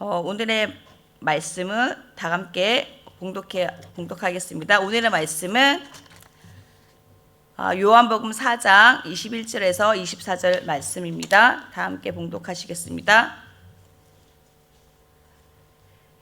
오늘의 말씀은 다 함께 봉독하겠습니다. 오늘의 말씀은 요한복음 4장 21절에서 24절 말씀입니다. 다 함께 봉독하시겠습니다.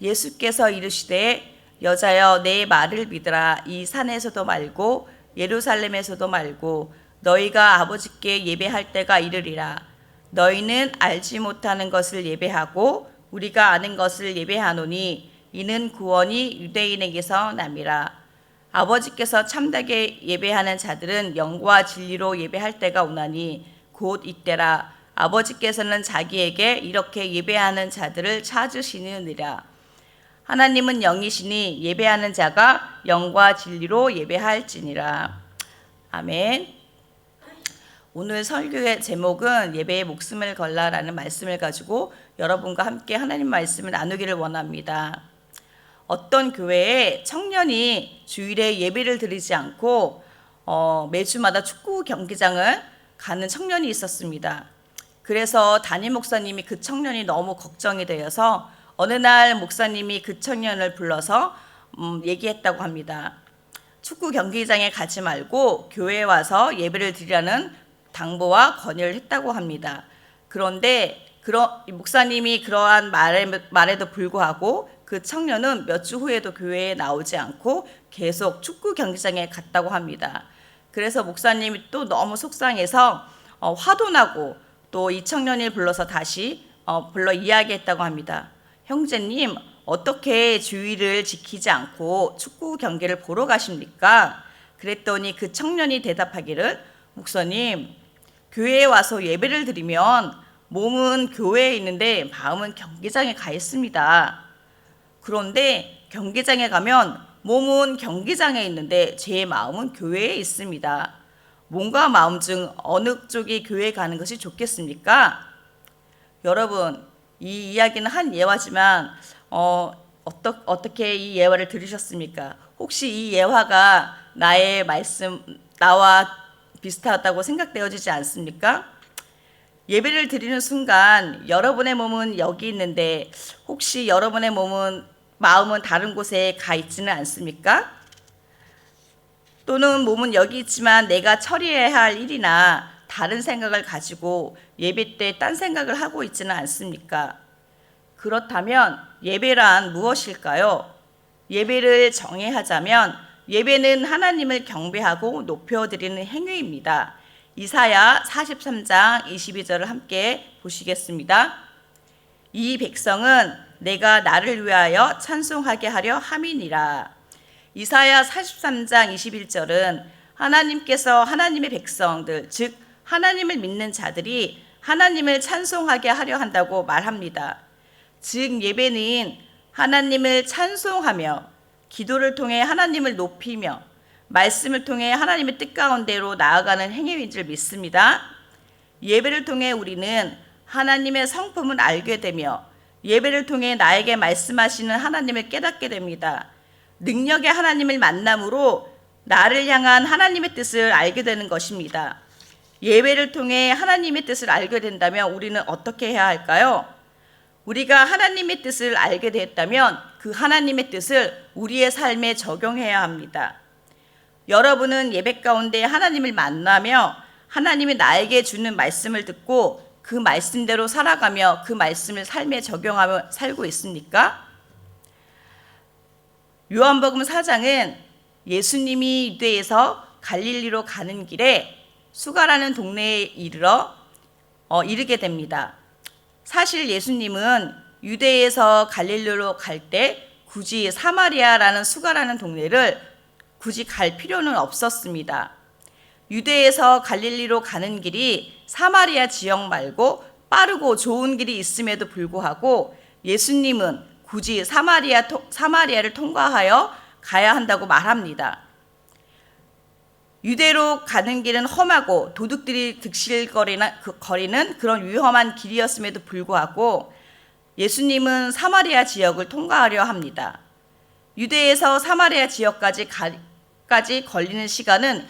예수께서 이르시되 여자여 내 말을 믿으라. 이 산에서도 말고 예루살렘에서도 말고 너희가 아버지께 예배할 때가 이르리라. 너희는 알지 못하는 것을 예배하고 우리가 아는 것을 예배하노니 이는 구원이 유대인에게서 남이라. 아버지께서 참되게 예배하는 자들은 영과 진리로 예배할 때가 오나니 곧 이때라. 아버지께서는 자기에게 이렇게 예배하는 자들을 찾으시느니라. 하나님은 영이시니 예배하는 자가 영과 진리로 예배할지니라. 아멘. 오늘 설교의 제목은 예배에 목숨을 걸라라는 말씀을 가지고 여러분과 함께 하나님 말씀을 나누기를 원합니다. 어떤 교회에 청년이 주일에 예배를 드리지 않고 매주마다 축구 경기장을 가는 청년이 있었습니다. 그래서 담임 목사님이 그 청년이 너무 걱정이 되어서 어느 날 목사님이 그 청년을 불러서 얘기했다고 합니다. 축구 경기장에 가지 말고 교회에 와서 예배를 드리라는 당부와 권유를 했다고 합니다. 그런데 목사님이 그러한 말에도 불구하고 그 청년은 몇 주 후에도 교회에 나오지 않고 계속 축구 경기장에 갔다고 합니다. 그래서 목사님이 또 너무 속상해서 화도 나고 또 이 청년을 불러서 다시 불러 이야기했다고 합니다. 형제님, 어떻게 주의를 지키지 않고 축구 경기를 보러 가십니까? 그랬더니 그 청년이 대답하기를, 목사님, 교회에 와서 예배를 드리면 몸은 교회에 있는데 마음은 경기장에 가 있습니다. 그런데 경기장에 가면 몸은 경기장에 있는데 제 마음은 교회에 있습니다. 몸과 마음 중 어느 쪽이 교회에 가는 것이 좋겠습니까? 여러분, 이 이야기는 한 예화지만 어떻게 이 예화를 들으셨습니까? 혹시 이 예화가 나와 비슷하다고 생각되어지지 않습니까? 예배를 드리는 순간 여러분의 몸은 여기 있는데 혹시 여러분의 마음은 다른 곳에 가 있지는 않습니까? 또는 몸은 여기 있지만 내가 처리해야 할 일이나 다른 생각을 가지고 예배 때 딴 생각을 하고 있지는 않습니까? 그렇다면 예배란 무엇일까요? 예배를 정의하자면 예배는 하나님을 경배하고 높여드리는 행위입니다. 이사야 43장 22절을 함께 보시겠습니다. 이 백성은 내가 나를 위하여 찬송하게 하려 함이니라. 이사야 43장 21절은 하나님께서 하나님의 백성들, 즉 하나님을 믿는 자들이 하나님을 찬송하게 하려 한다고 말합니다. 즉 예배는 하나님을 찬송하며 기도를 통해 하나님을 높이며 말씀을 통해 하나님의 뜻 가운데로 나아가는 행위인 줄 믿습니다. 예배를 통해 우리는 하나님의 성품을 알게 되며 예배를 통해 나에게 말씀하시는 하나님을 깨닫게 됩니다. 능력의 하나님을 만남으로 나를 향한 하나님의 뜻을 알게 되는 것입니다. 예배를 통해 하나님의 뜻을 알게 된다면 우리는 어떻게 해야 할까요? 우리가 하나님의 뜻을 알게 되었다면 그 하나님의 뜻을 우리의 삶에 적용해야 합니다. 여러분은 예배 가운데 하나님을 만나며 하나님이 나에게 주는 말씀을 듣고 그 말씀대로 살아가며 그 말씀을 삶에 적용하며 살고 있습니까? 요한복음 4장은 예수님이 유대에서 갈릴리로 가는 길에 수가라는 동네에 이르게 됩니다. 사실 예수님은 유대에서 갈릴리로 갈 때 굳이 사마리아라는 수가라는 동네를 굳이 갈 필요는 없었습니다. 유대에서 갈릴리로 가는 길이 사마리아 지역 말고 빠르고 좋은 길이 있음에도 불구하고 예수님은 굳이 사마리아를 통과하여 가야 한다고 말합니다. 유대로 가는 길은 험하고 도둑들이 득실거리는 그런 위험한 길이었음에도 불구하고 예수님은 사마리아 지역을 통과하려 합니다. 유대에서 사마리아 지역까지 걸리는 시간은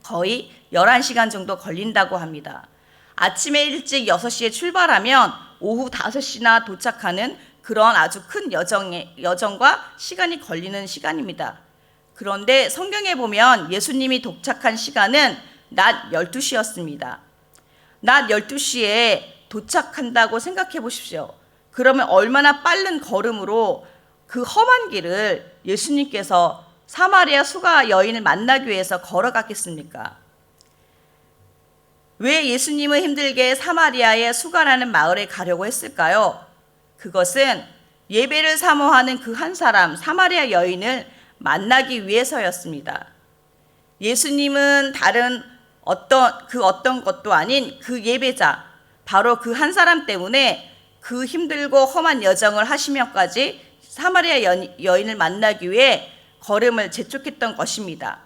거의 11시간 정도 걸린다고 합니다. 아침에 일찍 6시에 출발하면 오후 5시나 도착하는 그런 아주 큰 여정과 시간이 걸리는 시간입니다. 그런데 성경에 보면 예수님이 도착한 시간은 낮 12시였습니다. 낮 12시에 도착한다고 생각해 보십시오. 그러면 얼마나 빠른 걸음으로 그 험한 길을 예수님께서 사마리아 수가 여인을 만나기 위해서 걸어갔겠습니까? 왜 예수님은 힘들게 사마리아의 수가라는 마을에 가려고 했을까요? 그것은 예배를 사모하는 그 한 사람, 사마리아 여인을 만나기 위해서였습니다. 예수님은 다른 어떤 것도 아닌 그 예배자, 바로 그 한 사람 때문에 그 힘들고 험한 여정을 하시면까지 사마리아 여인을 만나기 위해 걸음을 재촉했던 것입니다.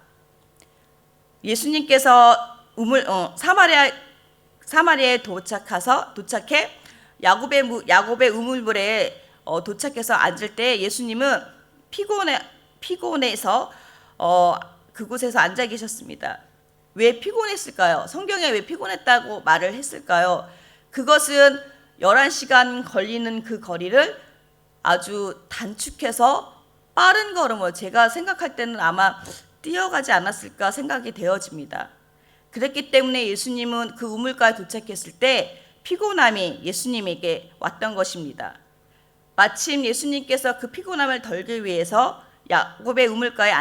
예수님께서 사마리아에 도착해 야곱의 우물물에 도착해서 앉을 때 예수님은 피곤해서 그곳에서 앉아 계셨습니다. 왜 피곤했을까요? 성경에 왜 피곤했다고 말을 했을까요? 그것은 11시간 걸리는 그 거리를 아주 단축해서 빠른 걸음으로, 제가 생각할 때는 아마 뛰어가지 않았을까 생각이 되어집니다. 그랬기 때문에 예수님은 그 우물가에 도착했을 때 피곤함이 예수님에게 왔던 것입니다. 마침 예수님께서 그 피곤함을 덜기 위해서 야곱의 우물가에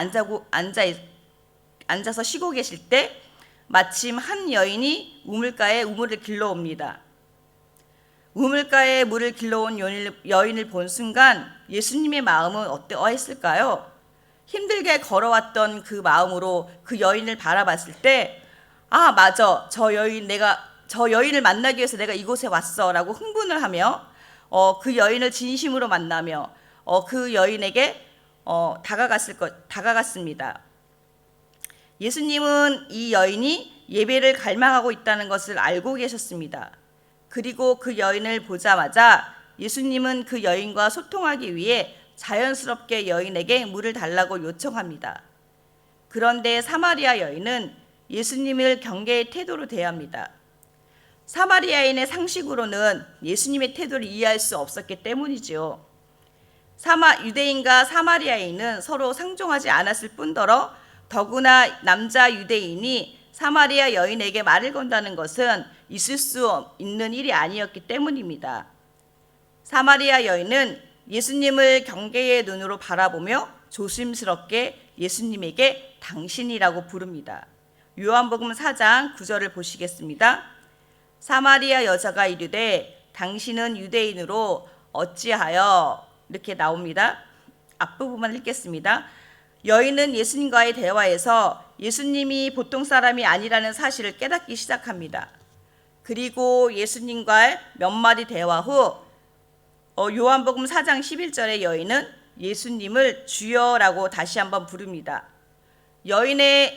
앉아서 쉬고 계실 때 마침 한 여인이 우물가에 우물을 길러옵니다. 우물가에 물을 길러온 여인을 본 순간 예수님의 마음은 어떠했을까요? 힘들게 걸어왔던 그 마음으로 그 여인을 바라봤을 때, 아, 맞아, 저 여인을 만나기 위해서 내가 이곳에 왔어 라고 흥분을 하며 그 여인을 진심으로 만나며 그 여인에게 다가갔습니다. 예수님은 이 여인이 예배를 갈망하고 있다는 것을 알고 계셨습니다. 그리고 그 여인을 보자마자 예수님은 그 여인과 소통하기 위해 자연스럽게 여인에게 물을 달라고 요청합니다. 그런데 사마리아 여인은 예수님을 경계의 태도로 대합니다. 사마리아인의 상식으로는 예수님의 태도를 이해할 수 없었기 때문이지요. 유대인과 사마리아인은 서로 상종하지 않았을 뿐더러 더구나 남자 유대인이 사마리아 여인에게 말을 건다는 것은 있을 수 있는 일이 아니었기 때문입니다. 사마리아 여인은 예수님을 경계의 눈으로 바라보며 조심스럽게 예수님에게 당신이라고 부릅니다. 요한복음 4장 9절을 보시겠습니다. 사마리아 여자가 이르되 당신은 유대인으로 어찌하여, 이렇게 나옵니다. 앞부분만 읽겠습니다. 여인은 예수님과의 대화에서 예수님이 보통 사람이 아니라는 사실을 깨닫기 시작합니다. 그리고 예수님과의 몇 마디 대화 후 요한복음 4장 11절의 여인은 예수님을 주여라고 다시 한번 부릅니다. 여인이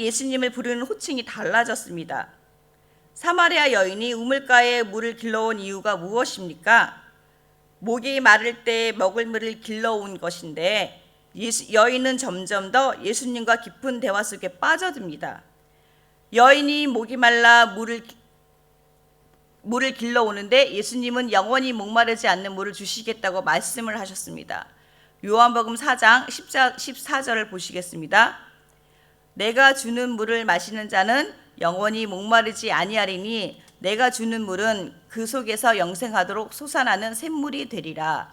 예수님을 부르는 호칭이 달라졌습니다. 사마리아 여인이 우물가에 물을 길러온 이유가 무엇입니까? 목이 마를 때 먹을 물을 길러온 것인데 여인은 점점 더 예수님과 깊은 대화 속에 빠져듭니다. 여인이 목이 말라 물을 길러오는데 예수님은 영원히 목마르지 않는 물을 주시겠다고 말씀을 하셨습니다. 요한복음 4장 14절을 보시겠습니다. 내가 주는 물을 마시는 자는 영원히 목마르지 아니하리니 내가 주는 물은 그 속에서 영생하도록 솟아나는 샘물이 되리라.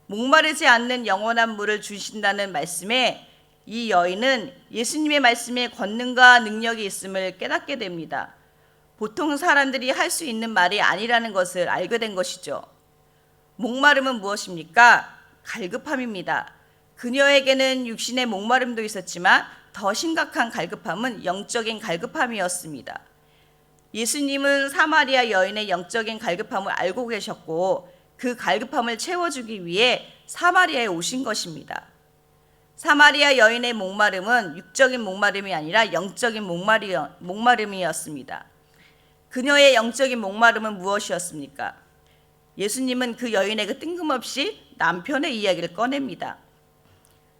목마르지 않는 영원한 물을 주신다는 말씀에 이 여인은 예수님의 말씀에 권능과 능력이 있음을 깨닫게 됩니다. 보통 사람들이 할 수 있는 말이 아니라는 것을 알게 된 것이죠. 목마름은 무엇입니까? 갈급함입니다. 그녀에게는 육신의 목마름도 있었지만 더 심각한 갈급함은 영적인 갈급함이었습니다. 예수님은 사마리아 여인의 영적인 갈급함을 알고 계셨고 그 갈급함을 채워주기 위해 사마리아에 오신 것입니다. 사마리아 여인의 목마름은 육적인 목마름이 아니라 영적인 목마름이었습니다. 그녀의 영적인 목마름은 무엇이었습니까? 예수님은 그 여인에게 뜬금없이 남편의 이야기를 꺼냅니다.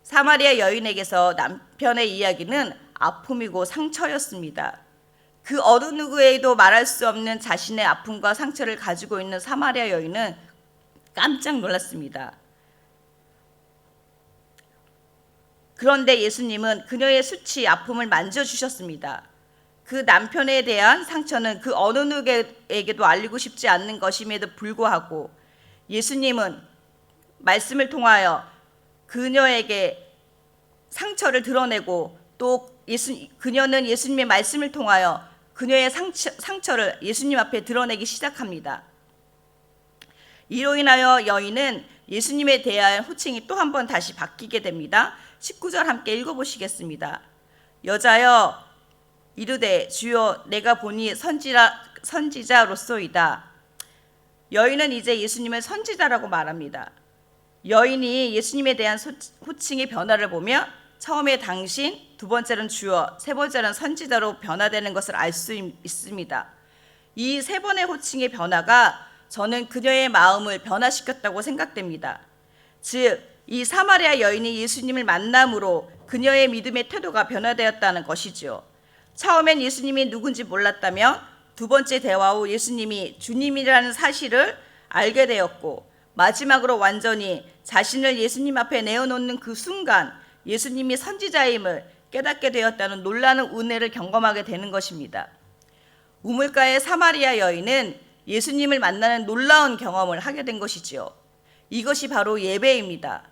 사마리아 여인에게서 남편의 이야기는 아픔이고 상처였습니다. 그 어느 누구에게도 말할 수 없는 자신의 아픔과 상처를 가지고 있는 사마리아 여인은 깜짝 놀랐습니다. 그런데 예수님은 그녀의 수치, 아픔을 만져주셨습니다. 그 남편에 대한 상처는 그 어느 누구에게도 알리고 싶지 않는 것임에도 불구하고 예수님은 말씀을 통하여 그녀에게 상처를 드러내고 또 그녀는 예수님의 말씀을 통하여 그녀의 상처를 예수님 앞에 드러내기 시작합니다. 이로 인하여 여인은 예수님에 대한 호칭이 또 한 번 다시 바뀌게 됩니다. 19절 함께 읽어보시겠습니다. 여자여 이르되 주여 내가 보니 선지자로소이다. 여인은 이제 예수님을 선지자라고 말합니다. 여인이 예수님에 대한 호칭의 변화를 보며 처음에 당신, 두 번째는 주여, 세 번째는 선지자로 변화되는 것을 알 수 있습니다. 이 세 번의 호칭의 변화가 저는 그녀의 마음을 변화시켰다고 생각됩니다. 즉, 이 사마리아 여인이 예수님을 만남으로 그녀의 믿음의 태도가 변화되었다는 것이죠. 처음엔 예수님이 누군지 몰랐다면 두 번째 대화 후 예수님이 주님이라는 사실을 알게 되었고 마지막으로 완전히 자신을 예수님 앞에 내어놓는 그 순간 예수님이 선지자임을 깨닫게 되었다는 놀라는 은혜를 경험하게 되는 것입니다. 우물가의 사마리아 여인은 예수님을 만나는 놀라운 경험을 하게 된 것이지요. 이것이 바로 예배입니다.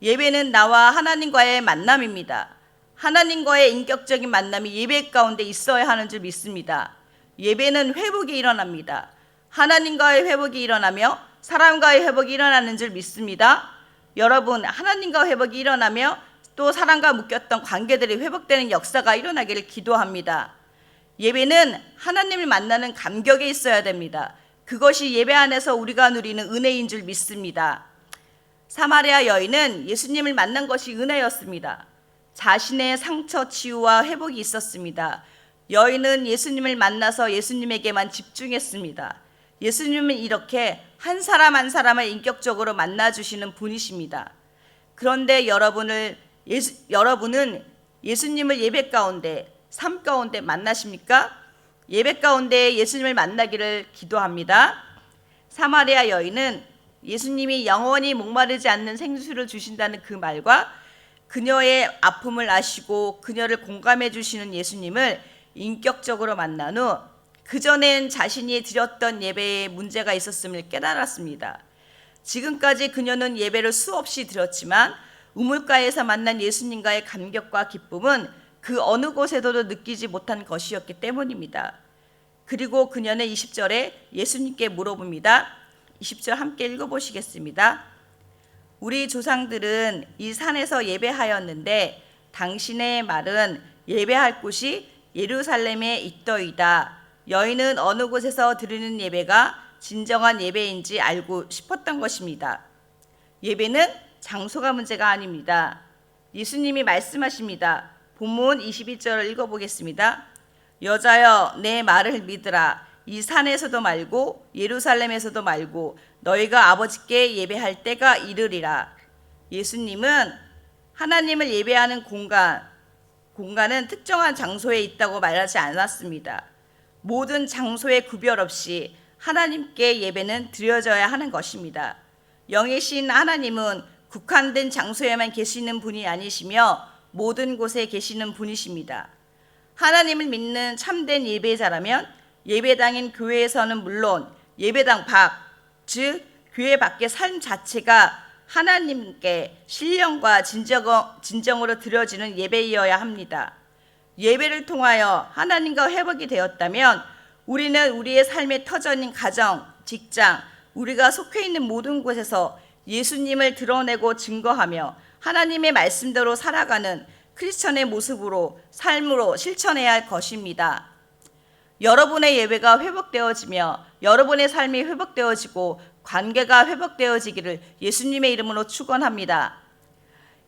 예배는 나와 하나님과의 만남입니다. 하나님과의 인격적인 만남이 예배 가운데 있어야 하는 줄 믿습니다. 예배는 회복이 일어납니다. 하나님과의 회복이 일어나며 사람과의 회복이 일어나는 줄 믿습니다. 여러분, 하나님과 회복이 일어나며 또 사람과 묶였던 관계들이 회복되는 역사가 일어나기를 기도합니다. 예배는 하나님을 만나는 감격에 있어야 됩니다. 그것이 예배 안에서 우리가 누리는 은혜인 줄 믿습니다. 사마리아 여인은 예수님을 만난 것이 은혜였습니다. 자신의 상처 치유와 회복이 있었습니다. 여인은 예수님을 만나서 예수님에게만 집중했습니다. 예수님은 이렇게 한 사람 한 사람을 인격적으로 만나주시는 분이십니다. 그런데 여러분은 예수님을 예배 가운데, 삶 가운데 만나십니까? 예배 가운데 예수님을 만나기를 기도합니다. 사마리아 여인은 예수님이 영원히 목마르지 않는 생수를 주신다는 그 말과 그녀의 아픔을 아시고 그녀를 공감해 주시는 예수님을 인격적으로 만난 후 그전엔 자신이 드렸던 예배에 문제가 있었음을 깨달았습니다. 지금까지 그녀는 예배를 수없이 드렸지만 우물가에서 만난 예수님과의 감격과 기쁨은 그 어느 곳에서도 느끼지 못한 것이었기 때문입니다. 그리고 그녀는 20절에 예수님께 물어봅니다. 20절 함께 읽어보시겠습니다. 우리 조상들은 이 산에서 예배하였는데 당신의 말은 예배할 곳이 예루살렘에 있더이다. 여인은 어느 곳에서 드리는 예배가 진정한 예배인지 알고 싶었던 것입니다. 예배는 장소가 문제가 아닙니다. 예수님이 말씀하십니다. 본문 22절을 읽어보겠습니다. 여자여 내 말을 믿으라. 이 산에서도 말고 예루살렘에서도 말고 너희가 아버지께 예배할 때가 이르리라. 예수님은 하나님을 예배하는 공간은 특정한 장소에 있다고 말하지 않았습니다. 모든 장소에 구별 없이 하나님께 예배는 드려져야 하는 것입니다. 영이신 하나님은 국한된 장소에만 계시는 분이 아니시며 모든 곳에 계시는 분이십니다. 하나님을 믿는 참된 예배자라면 예배당인 교회에서는 물론 예배당 밖, 즉 교회 밖의 삶 자체가 하나님께 신령과 진정으로 드려지는 예배이어야 합니다. 예배를 통하여 하나님과 회복이 되었다면 우리는 우리의 삶의 터전인 가정, 직장, 우리가 속해 있는 모든 곳에서 예수님을 드러내고 증거하며 하나님의 말씀대로 살아가는 크리스천의 모습으로 삶으로 실천해야 할 것입니다. 여러분의 예배가 회복되어지며 여러분의 삶이 회복되어지고 관계가 회복되어지기를 예수님의 이름으로 축원합니다.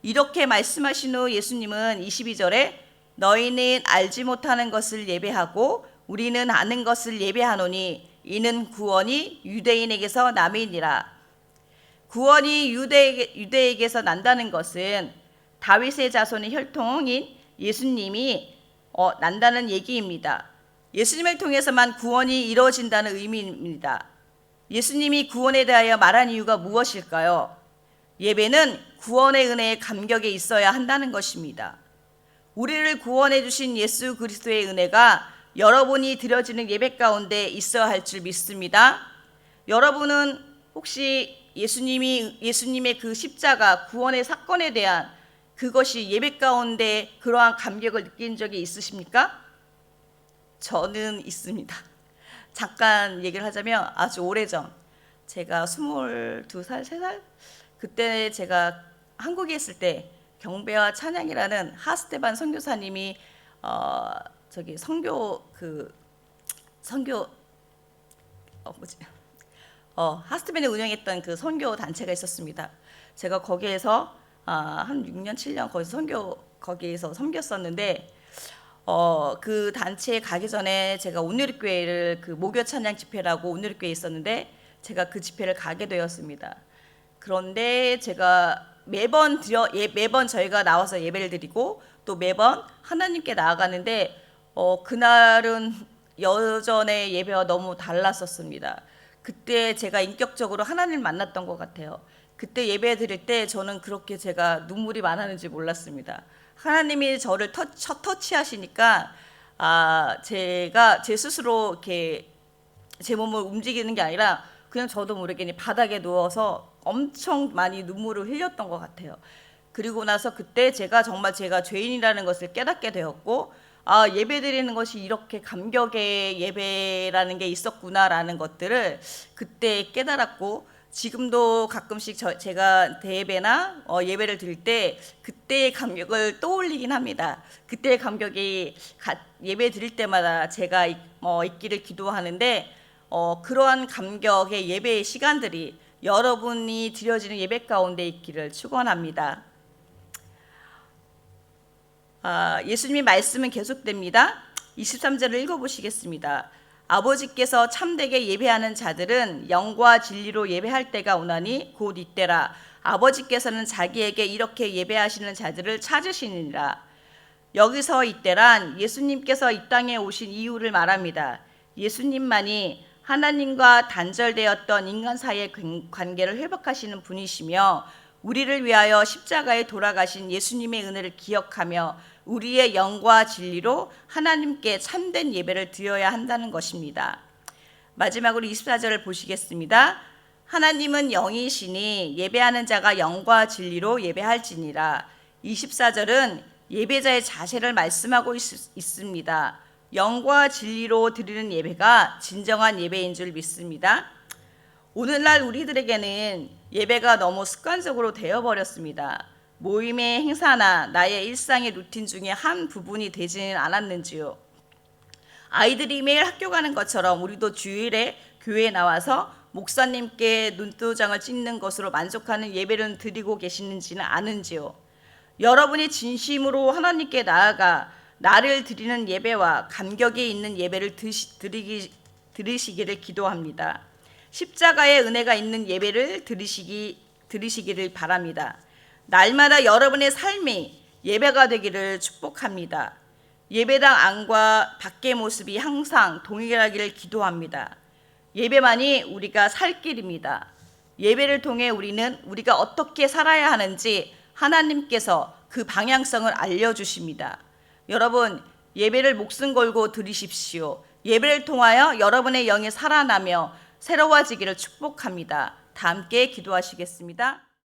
이렇게 말씀하신 후 예수님은 22절에 너희는 알지 못하는 것을 예배하고 우리는 아는 것을 예배하노니 이는 구원이 유대인에게서 남이니라. 구원이 유대에게서 난다는 것은 다윗의 자손의 혈통인 예수님이 난다는 얘기입니다. 예수님을 통해서만 구원이 이루어진다는 의미입니다. 예수님이 구원에 대하여 말한 이유가 무엇일까요? 예배는 구원의 은혜의 감격에 있어야 한다는 것입니다. 우리를 구원해 주신 예수 그리스도의 은혜가 여러분이 드려지는 예배 가운데 있어야 할 줄 믿습니다. 여러분은 혹시 예수님의 그 십자가 구원의 사건에 대한 그것이 예배 가운데 그러한 감격을 느낀 적이 있으십니까? 저는 있습니다. 잠깐 얘기를 하자면 아주 오래전 제가 22살, 3살 그때 제가 한국에 있을 때 경배와 찬양이라는 하스테반 선교사님이 저기 하스테반이 운영했던 그 선교 단체가 있었습니다. 제가 거기에서 한 6년, 7년 거기에서 섬겼었는데 그 단체에 가기 전에 제가 온누리교회를 그 목요 찬양 집회라고 온누리교회에 있었는데 제가 그 집회를 가게 되었습니다. 그런데 제가 매번 저희가 나와서 예배를 드리고 또 매번 하나님께 나아가는데 그날은 여전의 예배와 너무 달랐었습니다. 그때 제가 인격적으로 하나님을 만났던 것 같아요. 그때 예배 드릴 때 저는 그렇게 제가 눈물이 많았는지 몰랐습니다. 하나님이 저를 터치하시니까 제가 제 스스로 이렇게 제 몸을 움직이는 게 아니라 그냥 저도 모르게 바닥에 누워서 엄청 많이 눈물을 흘렸던 것 같아요. 그리고 나서 그때 제가 정말 제가 죄인이라는 것을 깨닫게 되었고 예배 드리는 것이 이렇게 감격의 예배라는 게 있었구나라는 것들을 그때 깨달았고 지금도 가끔씩 제가 대예배나 예배를 드릴 때 그때의 감격을 떠올리긴 합니다. 그때의 감격이 예배 드릴 때마다 제가 있기를 기도하는데 그러한 감격의 예배의 시간들이 여러분이 드려지는 예배 가운데 있기를 축원합니다. 예수님의 말씀은 계속됩니다. 23절을 읽어보시겠습니다. 아버지께서 참되게 예배하는 자들은 영과 진리로 예배할 때가 오나니 곧 이때라. 아버지께서는 자기에게 이렇게 예배하시는 자들을 찾으시니라. 여기서 이때란 예수님께서 이 땅에 오신 이유를 말합니다. 예수님만이 하나님과 단절되었던 인간 사이의 관계를 회복하시는 분이시며 우리를 위하여 십자가에 돌아가신 예수님의 은혜를 기억하며 우리의 영과 진리로 하나님께 참된 예배를 드려야 한다는 것입니다. 마지막으로 24절을 보시겠습니다. 하나님은 영이시니 예배하는 자가 영과 진리로 예배할지니라. 24절은 예배자의 자세를 말씀하고 있습니다. 영과 진리로 드리는 예배가 진정한 예배인 줄 믿습니다. 오늘날 우리들에게는 예배가 너무 습관적으로 되어버렸습니다. 모임의 행사나 나의 일상의 루틴 중에 한 부분이 되지는 않았는지요. 아이들이 매일 학교 가는 것처럼 우리도 주일에 교회에 나와서 목사님께 눈도장을 찍는 것으로 만족하는 예배를 드리고 계시는지는 아는지요. 여러분이 진심으로 하나님께 나아가 나를 드리는 예배와 감격이 있는 예배를 들으시기를 기도합니다. 십자가의 은혜가 있는 예배를 들으시기를 바랍니다. 날마다 여러분의 삶이 예배가 되기를 축복합니다. 예배당 안과 밖의 모습이 항상 동일하기를 기도합니다. 예배만이 우리가 살 길입니다. 예배를 통해 우리가 어떻게 살아야 하는지 하나님께서 그 방향성을 알려주십니다. 여러분, 예배를 목숨 걸고 드리십시오. 예배를 통하여 여러분의 영이 살아나며 새로워지기를 축복합니다. 다 함께 기도하시겠습니다.